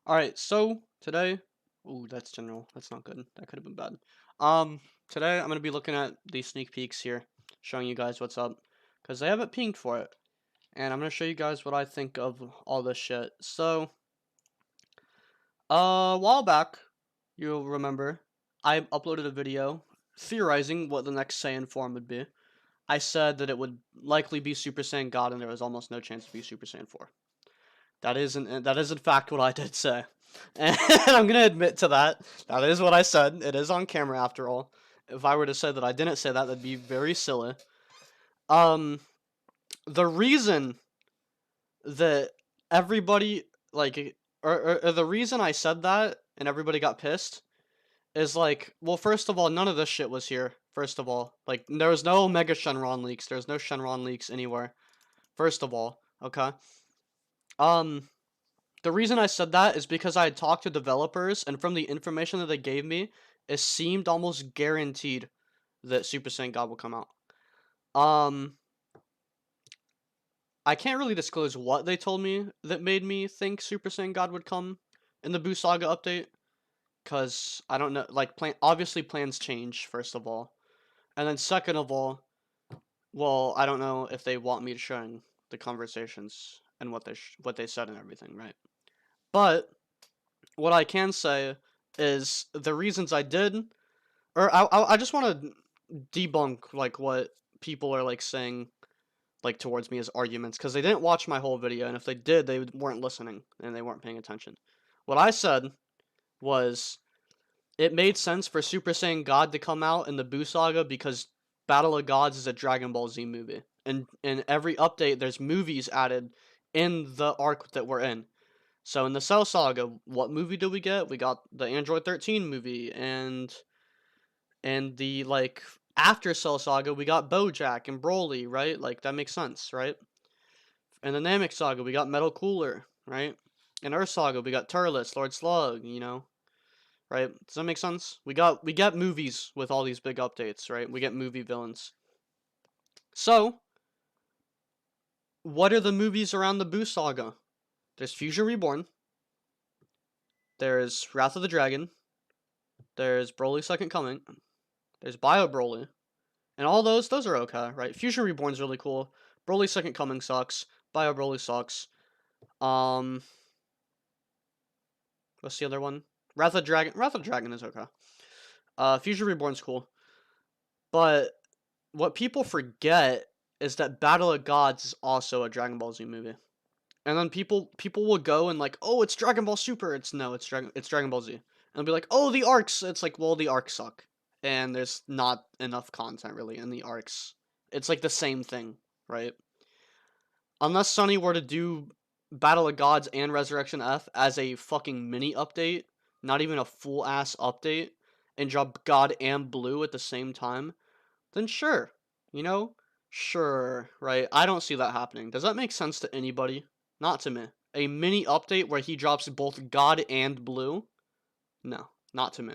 Alright, so today, ooh, that's general. That's not good. That could have been bad. Today I'm gonna be looking at these sneak peeks here, showing you guys what's up, because they haven't pinged for it, and I'm gonna show you guys what I think of all this shit. So, a while back, you'll remember, I uploaded a video theorizing what the next Saiyan form would be. I said that it would likely be Super Saiyan God, and there was almost no chance to be Super Saiyan 4. That is in fact what I did say. And I'm gonna admit to that. That is what I said. It is on camera after all. If I were to say that I didn't say that, that'd be very silly. Um, the reason that everybody or the reason I said that and everybody got pissed is like, well, first of all, none of this shit was here. First of all, like, there was no Mega Shenron leaks. There's no Shenron leaks anywhere. First of all, okay. The reason I said that is because I had talked to developers, and from the information that they gave me, it seemed almost guaranteed that Super Saiyan God will come out. I can't really disclose what they told me that made me think Super Saiyan God would come in the Buu Saga update, because I don't know, like, obviously plans change, first of all, and then second of all, well, I don't know if they want me to show in the conversations and what they said and everything, right? But what I can say is the reasons I did, or I just want to debunk like what people are like saying like towards me as arguments, because they didn't watch my whole video, and if they did, they weren't listening and they weren't paying attention. What I said was it made sense for Super Saiyan God to come out in the Buu Saga because Battle of Gods is a Dragon Ball Z movie, and in every update there's movies added in the arc that we're in. So in the Cell Saga, what movie did we get? We got the Android 13 movie, and the like after Cell Saga, we got BoJack and Broly, right? Like that makes sense, right? In the Namek Saga, we got Metal Cooler, right? In Earth Saga, we got Turles, Lord Slug, right? Does that make sense? We get movies with all these big updates, right? We get movie villains. So, what are the movies around the Buu Saga? There's Fusion Reborn. There's Wrath of the Dragon. There's Broly's Second Coming. There's Bio Broly. And all those are okay, right? Fusion Reborn's really cool. Broly's Second Coming sucks. Bio Broly sucks. What's the other one? Wrath of the Dragon is okay. Fusion Reborn's cool. But what people forget is that Battle of Gods is also a Dragon Ball Z movie. And then people will go and like, oh, it's Dragon Ball Super. It's Dragon Ball Z. And they'll be like, oh, the arcs. It's like, well, the arcs suck. And there's not enough content really in the arcs. It's like the same thing, right? Unless Sunny were to do Battle of Gods and Resurrection F as a fucking mini update, not even a full ass update, and drop God and Blue at the same time, then sure, sure, right? I don't see that happening. Does that make sense to anybody? Not to me. A mini update where he drops both God and Blue? No, not to me.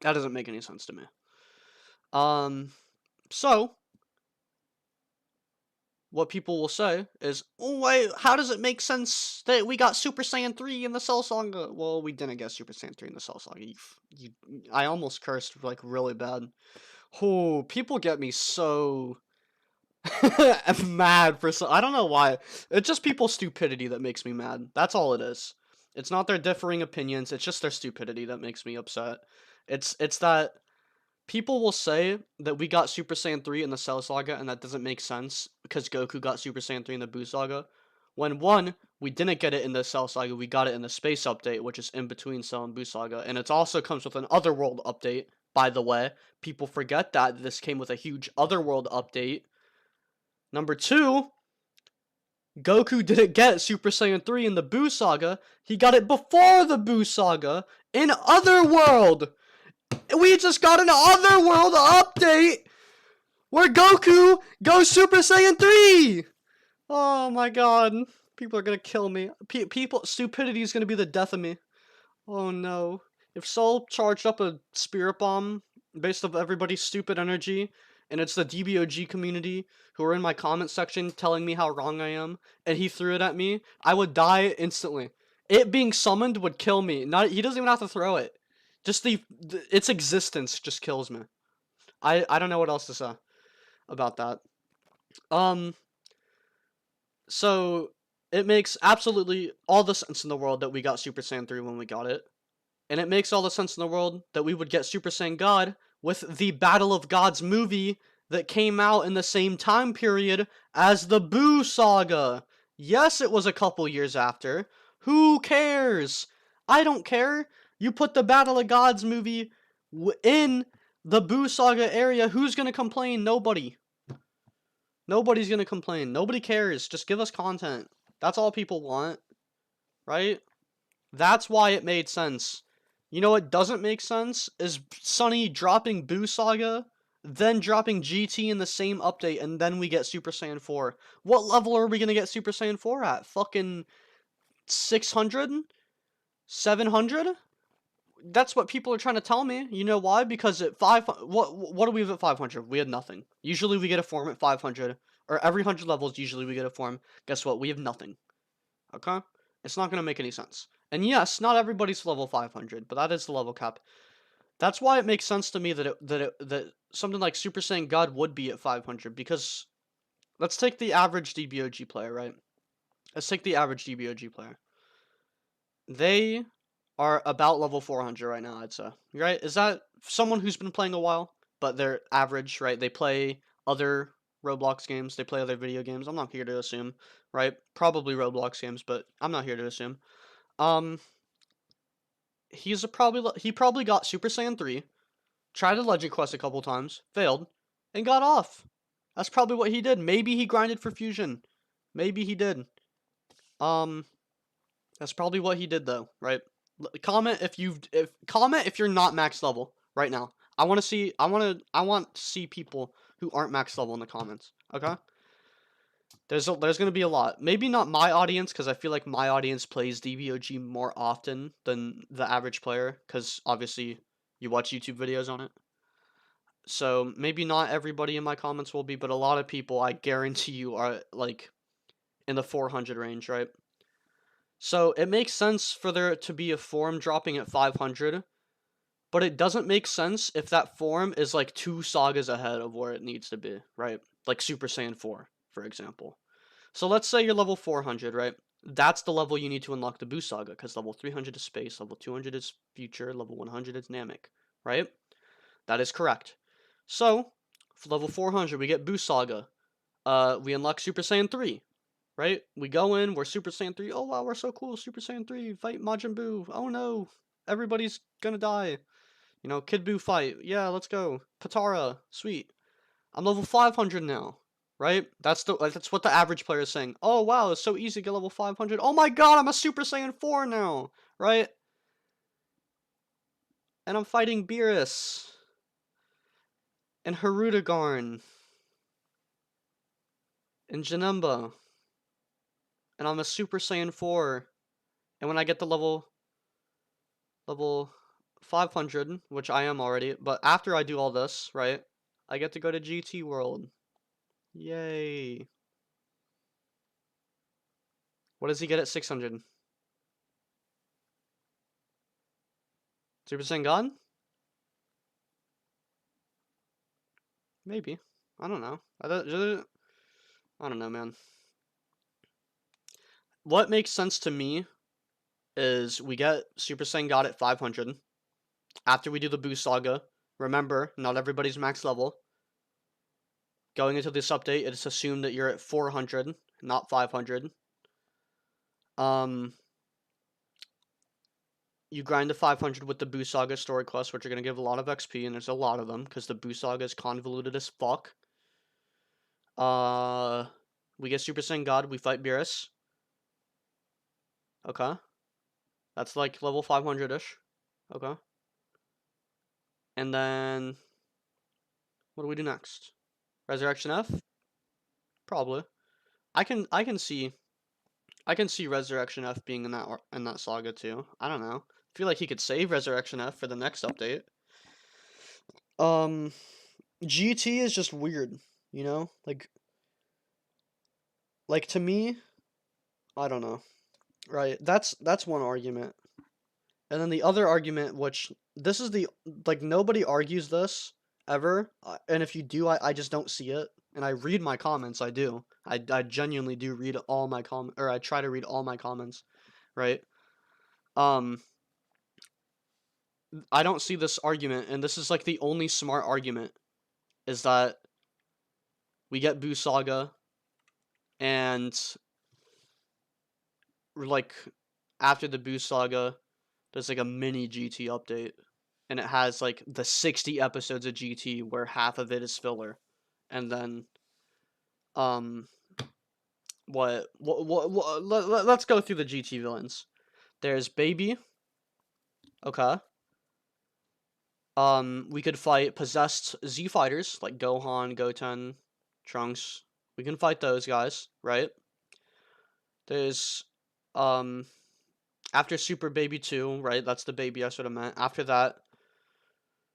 That doesn't make any sense to me. So what people will say is, oh wait, how does it make sense that we got Super Saiyan 3 in the Cell Saga? Well, we didn't get Super Saiyan 3 in the Cell Saga. I almost cursed like really bad. Oh, people get me so mad for I don't know why. It's just people's stupidity that makes me mad. That's all it is. It's not their differing opinions. It's just their stupidity that makes me upset. It's that people will say that we got Super Saiyan 3 in the Cell Saga and that doesn't make sense because Goku got Super Saiyan 3 in the Buu Saga. When one, we didn't get it in the Cell Saga, we got it in the Space Update, which is in between Cell and Buu Saga, and it also comes with an Otherworld update, by the way. People forget that this came with a huge Otherworld update. Number two, Goku didn't get Super Saiyan 3 in the Buu Saga. He got it before the Buu Saga in Otherworld. We just got an Otherworld update where Goku goes Super Saiyan 3. Oh my god. People are gonna kill me. Stupidity is gonna be the death of me. Oh no. If Soul charged up a spirit bomb based off everybody's stupid energy, and it's the DBOG community who are in my comment section telling me how wrong I am, and he threw it at me, I would die instantly. It being summoned would kill me. Not he doesn't even have to throw it. Just its existence just kills me. I don't know what else to say about that. Um so it makes absolutely all the sense in the world that we got Super Saiyan 3 when we got it. And it makes all the sense in the world that we would get Super Saiyan God with the Battle of Gods movie that came out in the same time period as the Boo Saga. Yes, it was a couple years after. Who cares? I don't care. You put the Battle of Gods movie in the Boo Saga area. Who's gonna complain? Nobody. Nobody's gonna complain. Nobody cares. Just give us content. That's all people want, right? That's why it made sense. You know what doesn't make sense is Sunny dropping Boo Saga, then dropping GT in the same update, and then we get Super Saiyan 4. What level are we gonna get Super Saiyan 4 at? Fucking 600? 700? That's what people are trying to tell me. You know why? Because at 5, what do we have at 500? We had nothing. Usually we get a form at 500, or every 100 levels usually we get a form. Guess what? We have nothing. Okay? It's not going to make any sense. And yes, not everybody's level 500, but that is the level cap. That's why it makes sense to me that something like Super Saiyan God would be at 500, because let's take the average DBOG player, right? Let's take the average DBOG player. They are about level 400 right now, I'd say. Right? Is that someone who's been playing a while, but they're average, right? They play other Roblox games, they play other video games. I'm not here to assume, right? Probably Roblox games, but I'm not here to assume. Um, he probably got Super Saiyan 3, tried a Legend Quest a couple times, failed, and got off. That's probably what he did. Maybe he grinded for Fusion. Maybe he did. Um, that's probably what he did though, right? Comment if you're not max level right now. I want to see people who aren't max level in the comments. Okay? There's going to be a lot. Maybe not my audience, because I feel like my audience plays DBOG more often than the average player, because obviously you watch YouTube videos on it. So maybe not everybody in my comments will be, but a lot of people, I guarantee you, are like in the 400 range, right? So it makes sense for there to be a form dropping at 500, but it doesn't make sense if that form is like 2 sagas ahead of where it needs to be, right? Like Super Saiyan 4, for example. So let's say you're level 400, right? That's the level you need to unlock the Boo Saga, because level 300 is Space, level 200 is Future, level 100 is Namek, right? That is correct. So, for level 400, we get Boo Saga. We unlock Super Saiyan 3, right? We go in, we're Super Saiyan 3. Oh wow, we're so cool, Super Saiyan 3, fight Majin Buu. Oh no, everybody's gonna die. You know, Kid Buu fight. Yeah, let's go. Patara, sweet. I'm level 500 now, right? That's what the average player is saying. Oh wow, it's so easy to get level 500. Oh my god, I'm a Super Saiyan 4 now, right? And I'm fighting Beerus and Harudagarn and Janemba, and I'm a Super Saiyan 4. And when I get the level 500, which I am already, but after I do all this, right, I get to go to GT World. Yay. What does he get at 600? Super Saiyan God? Maybe. I don't know. I don't know, man. What makes sense to me is we get Super Saiyan God at 500. After we do the Boo Saga, remember, not everybody's max level. Going into this update, it's assumed that you're at 400, not 500. You grind the 500 with the Boo Saga story quests, which are going to give a lot of XP, and there's a lot of them, because the Boo Saga is convoluted as fuck. We get Super Saiyan God, we fight Beerus. Okay. That's like level 500-ish. Okay. And then, what do we do next? Resurrection F? Probably. I can see Resurrection F being in that saga too. I don't know. I feel like he could save Resurrection F for the next update. GT is just weird, you know? Like to me, I don't know. Right. That's one argument. And then the other argument, which this is the like nobody argues this ever, and if you do, I just don't see it. And I read my comments. I do. I genuinely do read all my or I try to read all my comments, right? Um, I don't see this argument, and this is like the only smart argument, is that we get Boo Saga, and like after the Boo Saga, there's like a mini GT update, and it has like the 60 episodes of GT where half of it is filler, and then um let's go through the GT villains. There's Baby. Okay. We could fight possessed Z fighters like Gohan, Goten, Trunks. We can fight those guys, right? There's um after Super Baby 2, right? That's the baby I sort of meant. After that,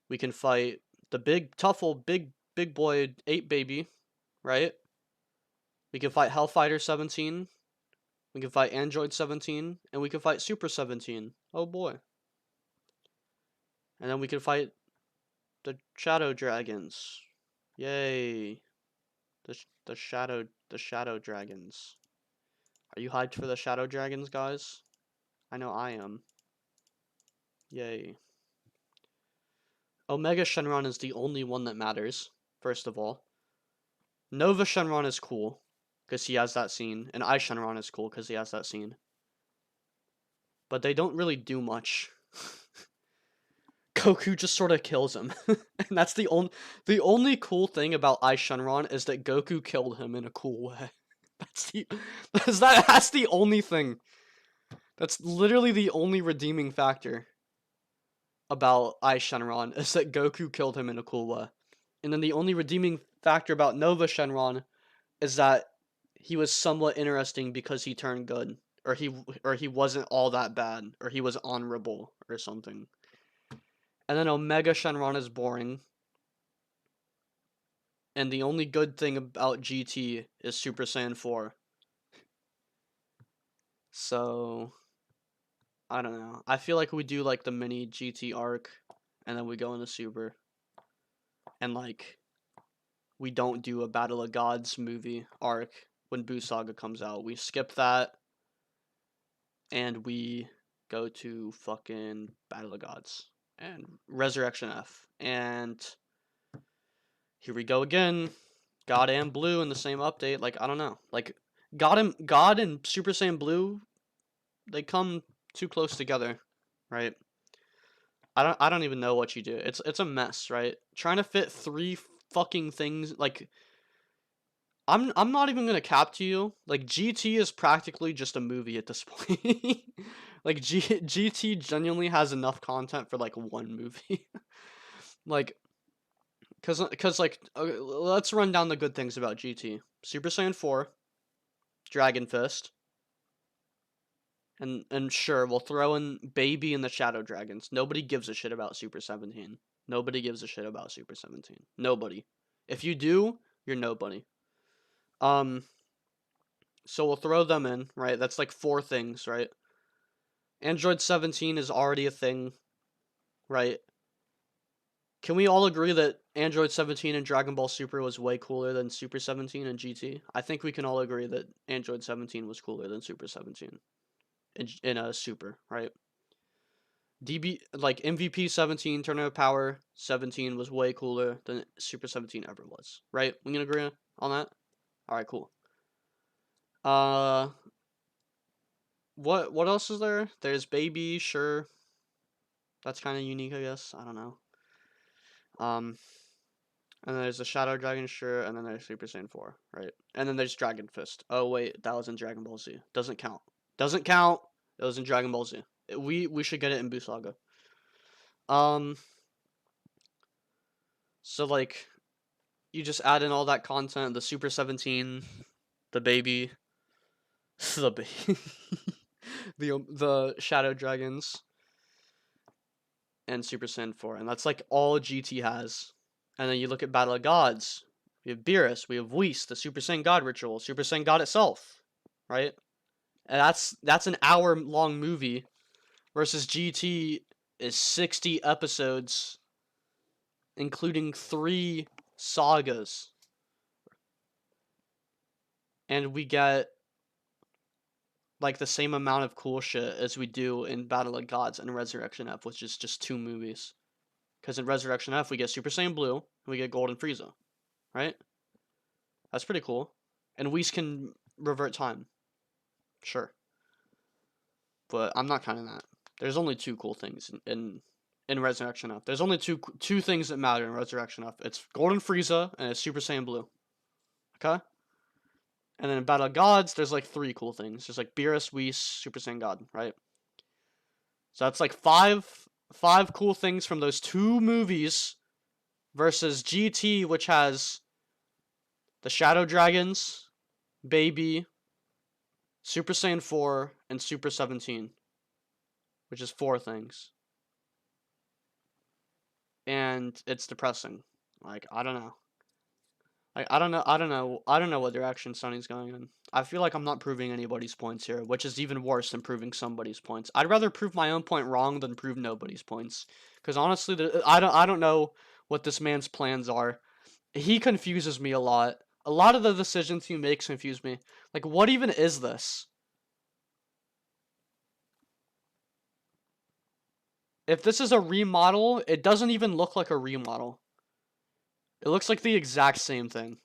we can fight the big tough old big boy 8 baby, right? We can fight Hellfighter 17. We can fight Android 17, and we can fight Super 17. Oh boy. And then we can fight the Shadow Dragons. Yay. The Shadow Dragons. Are you hyped for the Shadow Dragons, guys? I know I am. Yay. Omega Shenron is the only one that matters, first of all. Nova Shenron is cool, because he has that scene, and I Shenron is cool, because he has that scene. But they don't really do much. Goku just sort of kills him. And that's the only cool thing about I Shenron is that Goku killed him in a cool way. That's the only thing. That's literally the only redeeming factor about I Shenron is that Goku killed him in a cool way. And then the only redeeming factor about Nova Shenron is that he was somewhat interesting because he turned good, or he wasn't all that bad, or he was honorable or something. And then Omega Shenron is boring. And the only good thing about GT is Super Saiyan 4. So, I don't know. I feel like we do like the mini GT arc, and then we go into Super. And like, we don't do a Battle of Gods movie arc when Buu Saga comes out. We skip that, and we go to fucking Battle of Gods and Resurrection F. And here we go again. God and Blue in the same update. Like, I don't know. Like, God and Super Saiyan Blue, they come too close together, right? I don't even know what you do. It's a mess, right? Trying to fit 3 fucking things, like, I'm not even gonna cap to you. Like, GT is practically just a movie at this point. Like, GT genuinely has enough content for like one movie. Like, cause like, let's run down the good things about GT. Super Saiyan 4, Dragon Fist, and sure, we'll throw in Baby and the Shadow Dragons. Nobody gives a shit about Super 17. Nobody gives a shit about Super 17. Nobody. If you do, you're nobody. So we'll throw them in, right? That's like 4 things, right? Android 17 is already a thing, right? Can we all agree that Android 17 and Dragon Ball Super was way cooler than Super 17 and GT? I think we can all agree that Android 17 was cooler than Super 17 in a Super, right? MVP 17, Tournament of Power 17 was way cooler than Super 17 ever was, right? We can agree on that? Alright, cool. What else is there? There's Baby, sure. That's kind of unique, I guess. I don't know. And then there's the Shadow Dragon, sure, and then there's Super Saiyan 4, right? And then there's Dragon Fist. Oh wait, that was in Dragon Ball Z. Doesn't count. Doesn't count. It was in Dragon Ball Z. We should get it in Buu Saga. So like, you just add in all that content, the Super 17, the baby, the baby, the Shadow Dragons, and Super Saiyan 4, and that's like all GT has. And then you look at Battle of Gods. We have Beerus, we have Whis, the Super Saiyan God ritual, Super Saiyan God itself, right? And that's an hour-long movie versus GT is 60 episodes, including 3 sagas. And we get like the same amount of cool shit as we do in Battle of Gods and Resurrection F, which is just 2 movies. Because in Resurrection F, we get Super Saiyan Blue, and we get Golden Frieza, right? That's pretty cool. And Whis can revert time. Sure. But I'm not counting that. There's only 2 cool things in Resurrection F. There's only two things that matter in Resurrection F. It's Golden Frieza and it's Super Saiyan Blue. Okay? And then in Battle of Gods, there's like 3 cool things. There's like Beerus, Whis, Super Saiyan God, right? So that's like five cool things from those 2 movies versus GT, which has the Shadow Dragons, Baby, Super Saiyan 4, and Super 17, which is 4 things. And it's depressing. Like, I don't know. Like, I don't know what direction Sonny's going in. I feel like I'm not proving anybody's points here, which is even worse than proving somebody's points. I'd rather prove my own point wrong than prove nobody's points. Because honestly, I don't know what this man's plans are. He confuses me a lot. A lot of the decisions he makes confuse me. Like, what even is this? If this is a remodel, it doesn't even look like a remodel. It looks like the exact same thing.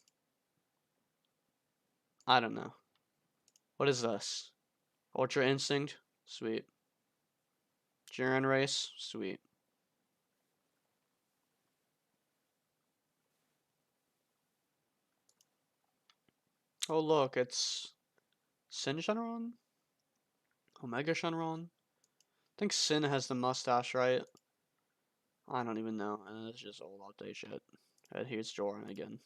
I don't know. What is this? Ultra Instinct? Sweet. Jiren Race? Sweet. Oh look, it's Sin Shenron? Omega Shenron? I think Sin has the mustache, right? I don't even know. It's just old update shit. And here's Joran again.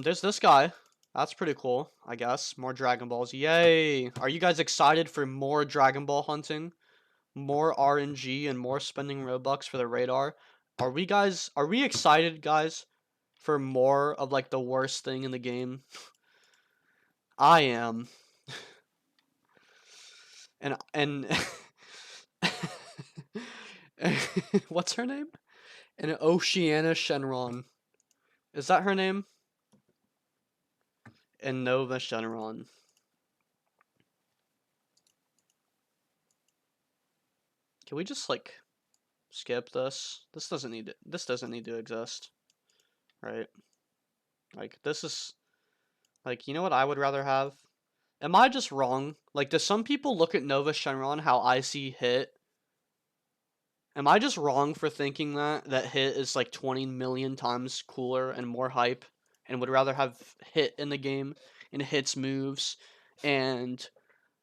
There's this guy. That's pretty cool, I guess. More Dragon Balls. Yay! Are you guys excited for more Dragon Ball hunting? More RNG and more spending Robux for the radar? Are we excited, guys, for more of like the worst thing in the game? I am. And what's her name? And Oceana Shenron. Is that her name? And Nova Shenron. Can we just like skip this? This doesn't need to exist. Right? Like this is like, you know what I would rather have? Am I just wrong? Like, do some people look at Nova Shenron how I see Hit? Am I just wrong for thinking that Hit is like 20 million times cooler and more hype and would rather have Hit in the game and Hit's moves and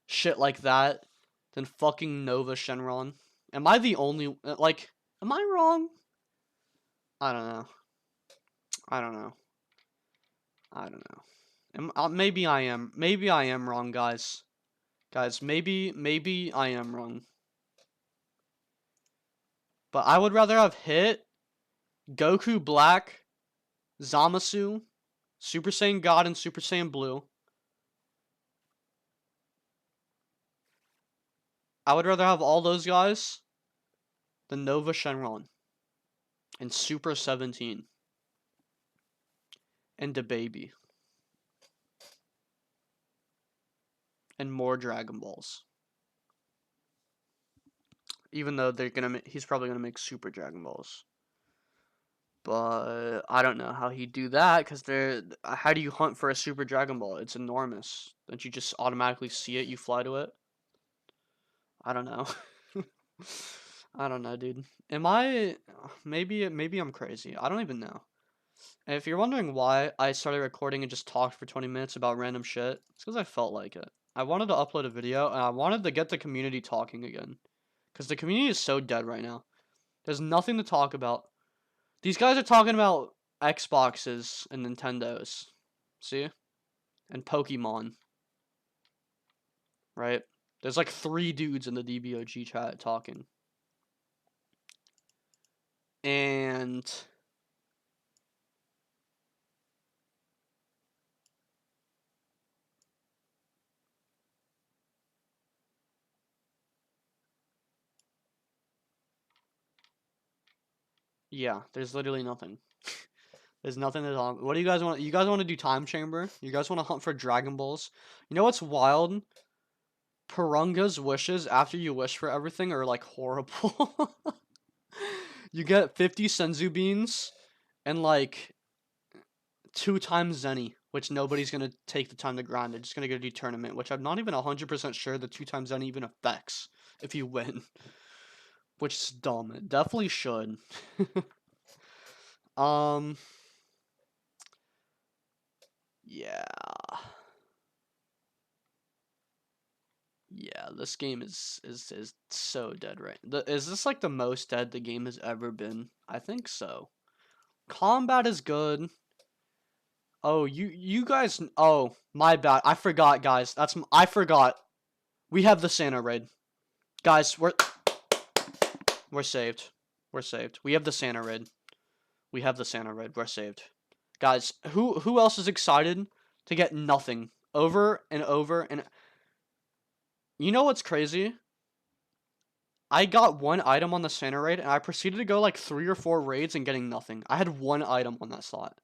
shit like that than fucking Nova Shenron? Am I the only like am I wrong? I don't know. I don't know. I don't know. Maybe I am. Maybe I am wrong, guys. Guys, maybe I am wrong. But I would rather have Hit, Goku Black, Zamasu, Super Saiyan God, and Super Saiyan Blue. I would rather have all those guys than Nova Shenron and Super 17 and DaBaby and more Dragon Balls. Even though he's probably gonna make Super Dragon Balls. But I don't know how he'd do that because how do you hunt for a Super Dragon Ball? It's enormous. Don't you just automatically see it? You fly to it? I don't know. I don't know, dude. Am I maybe I'm crazy. I don't even know. And if you're wondering why I started recording and just talked for 20 minutes about random shit, it's because I felt like it. I wanted to upload a video and I wanted to get the community talking again. Because the community is so dead right now. There's nothing to talk about. These guys are talking about Xboxes and Nintendos. See? And Pokemon. Right? There's like 3 dudes in the DBOG chat talking. And Yeah, there's literally nothing. There's nothing at all. What do you guys want? You guys want to do time chamber? You guys want to hunt for Dragon Balls? You know what's wild? Purunga's wishes after you wish for everything are like horrible. You get 50 senzu beans and like 2 times Zenny, which nobody's gonna take the time to grind. They're just gonna go do tournament, which I'm not even 100% sure the 2 times Zenny even affects if you win. Which is dumb. It definitely should. um yeah. Yeah, this game is so dead right. Is this like the most dead the game has ever been? I think so. Combat is good. Oh, you guys. Oh, my bad. I forgot, guys. I forgot. We have the Santa raid, guys. We're saved. We're saved. We have the Santa raid. We have the Santa raid. We're saved, guys. Who else is excited to get nothing over and over and? You know what's crazy? I got one item on the Santa raid, and I proceeded to go like 3 or 4 raids and getting nothing. I had one item on that slot.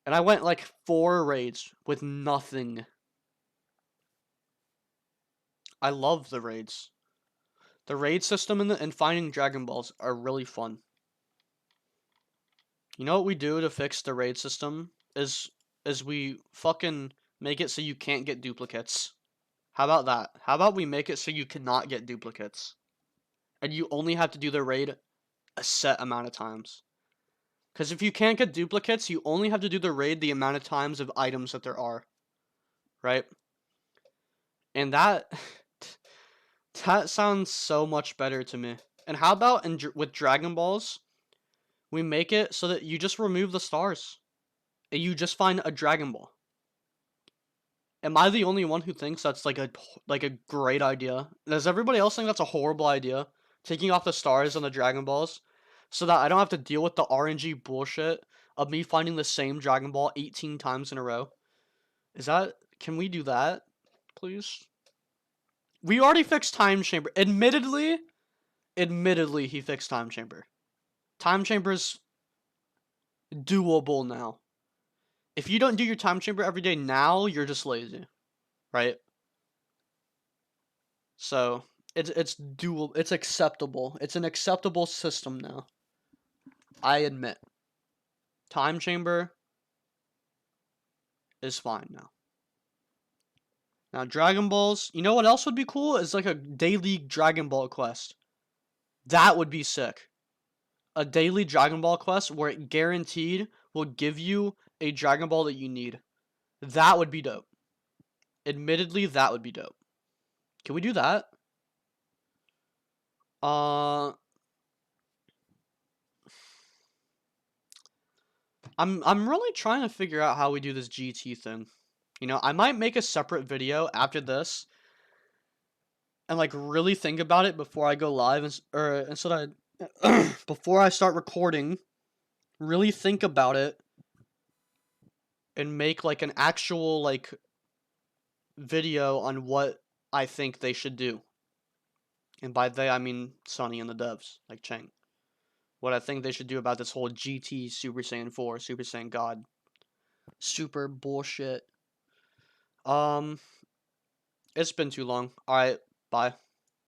And I went like 4 raids with nothing. I love the raids. The raid system and finding Dragon Balls are really fun. You know what we do to fix the raid system? Is we fucking make it so you can't get duplicates. How about that? How about we make it so you cannot get duplicates? And you only have to do the raid a set amount of times. Because if you can't get duplicates, you only have to do the raid the amount of times of items that there are. Right? And that that sounds so much better to me. And how about with Dragon Balls, we make it so that you just remove the stars and you just find a Dragon Ball. Am I the only one who thinks that's like a great idea? Does everybody else think that's a horrible idea? Taking off the stars on the Dragon Balls so that I don't have to deal with the RNG bullshit of me finding the same Dragon Ball 18 times in a row. Can we do that, please? We already fixed Time Chamber. Admittedly, he fixed Time Chamber. Time Chamber's doable now. If you don't do your Time Chamber every day now, you're just lazy, right? So it's doable. It's acceptable. It's an acceptable system now. I admit. Time Chamber is fine now. Now Dragon Balls. You know what else would be cool? Is like a daily Dragon Ball quest. That would be sick. A daily Dragon Ball quest where it guaranteed will give you a Dragon Ball that you need. That would be dope. Admittedly, that would be dope. Can we do that? I'm really trying to figure out how we do this GT thing. You know, I might make a separate video after this and like really think about it before I go live and so that before I start recording, really think about it and make like an actual like video on what I think they should do. And by they I mean Sonny and the devs, like Cheng. What I think they should do about this whole GT Super Saiyan 4, Super Saiyan God, super bullshit. It's been too long. Alright, bye.